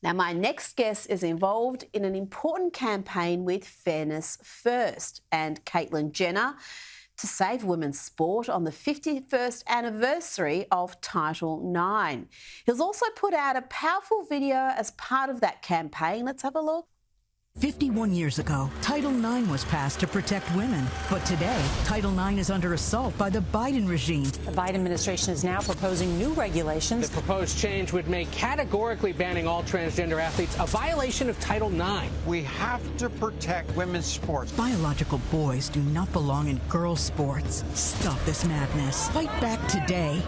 Now, my next guest is involved in an important campaign with Fairness First and Caitlyn Jenner to save women's sport on the 51st anniversary of Title IX. He's also put out a powerful video as part of that campaign. Let's have a look. 51 years ago, Title IX was passed to protect women. But today, Title IX is under assault by the Biden regime. The Biden administration is now proposing new regulations. The proposed change would make categorically banning all transgender athletes a violation of Title IX. We have to protect women's sports. Biological boys do not belong in girls' sports. Stop this madness. Fight back today.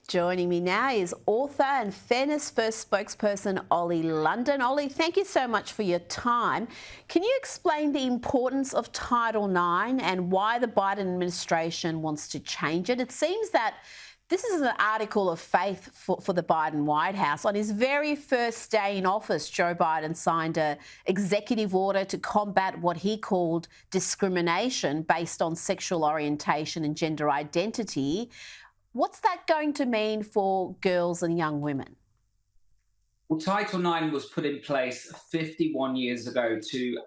Joining me now is author and Fairness First spokesperson Ollie London. Ollie, thank you so much for your time. Can you explain the importance of Title IX and why the Biden administration wants to change it? It seems that this is an article of faith for the Biden White House. On his very first day in office, Joe Biden signed an executive order to combat what he called discrimination based on sexual orientation and gender identity. What's that going to mean for girls and young women? Well, Title IX was put in place 51 years ago to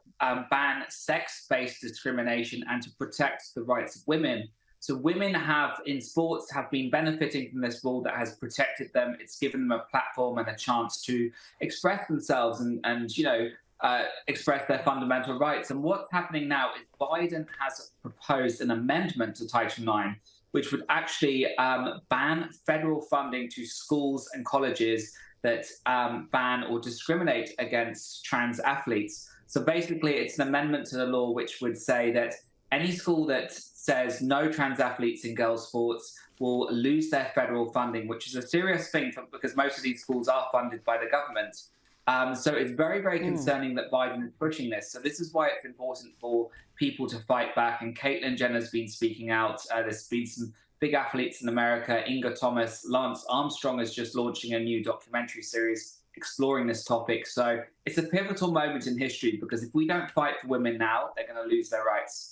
ban sex-based discrimination and to protect the rights of women. So women in sports have been benefiting from this rule that has protected them. It's given them a platform and a chance to express themselves and express their fundamental rights. And what's happening now is Biden has proposed an amendment to Title IX, which would actually ban federal funding to schools and colleges that ban or discriminate against trans athletes. So basically, it's an amendment to the law which would say that any school that says no trans athletes in girls' sports will lose their federal funding, which is a serious thing because most of these schools are funded by the government. So it's very, very concerning that Biden is pushing this. So this is why it's important for people to fight back. And Caitlyn Jenner's been speaking out. There's been some big athletes in America, Inga Thomas, Lance Armstrong is just launching a new documentary series exploring this topic. So it's a pivotal moment in history because if we don't fight for women now, they're going to lose their rights.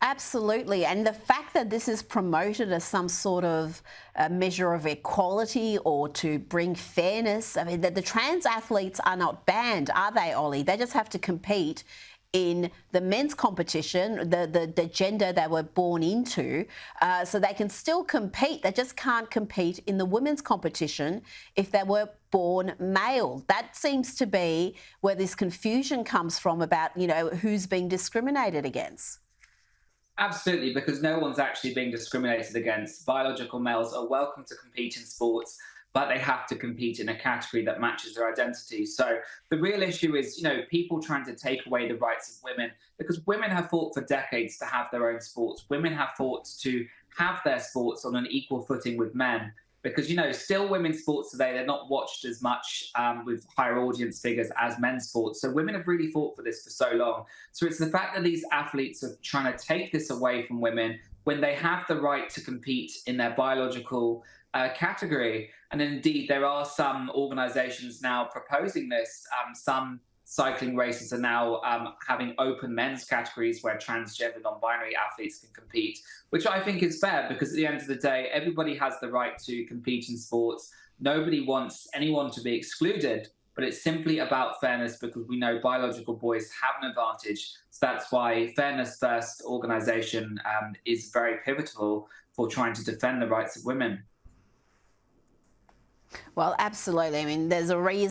Absolutely. And the fact that this is promoted as some sort of measure of equality or to bring fairness, I mean, the trans athletes are not banned, are they, Ollie? They just have to compete in the men's competition, the gender they were born into, so they can still compete. They just can't compete in the women's competition if they were born male. That seems to be where this confusion comes from about, who's being discriminated against. Absolutely, because no one's actually being discriminated against. Biological males are welcome to compete in sports, but they have to compete in a category that matches their identity. So the real issue is, people trying to take away the rights of women, because women have fought for decades to have their own sports. Women have fought to have their sports on an equal footing with men. Because, still women's sports today, they're not watched as much with higher audience figures as men's sports. So women have really fought for this for so long. So it's the fact that these athletes are trying to take this away from women when they have the right to compete in their biological category. And indeed, there are some organizations now proposing this. Some cycling races are now having open men's categories where transgender, non-binary athletes can compete, which I think is fair because at the end of the day, everybody has the right to compete in sports. Nobody wants anyone to be excluded, but it's simply about fairness because we know biological boys have an advantage. So that's why Fairness First organization is very pivotal for trying to defend the rights of women. Well, absolutely. I mean, there's a reason